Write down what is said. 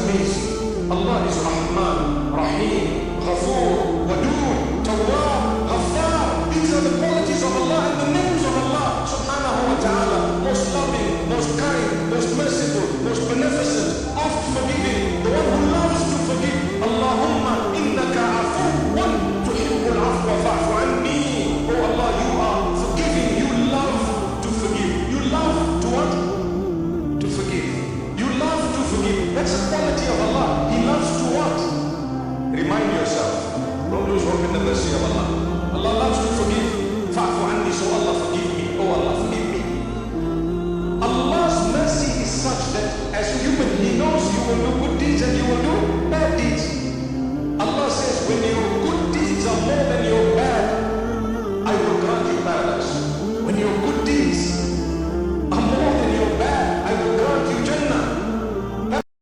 amazing. Allah is Rahman, Rahim, Ghafoor, Wadood, Tawwab, Ghaffar. These are the qualities of Allah and the names of Allah subhanahu wa ta'ala. Most loving, most kind, most merciful, most beneficent, oft forgiving, the one who loves to forgive. Allahumma innaka afuwwan tuhibbul afwa fa'fu anni. Oh Allah, you are forgiving, you love to forgive. You love to what? To forgive. You love to forgive. That's a quality of Allah. He loves to what? Remind yourself. Don't lose hope in the mercy of Allah. Allah loves to forgive. Fa'fu anni, so Allah forgive me. Oh Allah, forgive me. Allah's mercy is such that as a human, He knows you will do good deeds and you will do bad deeds. Allah says when your good deeds are more than your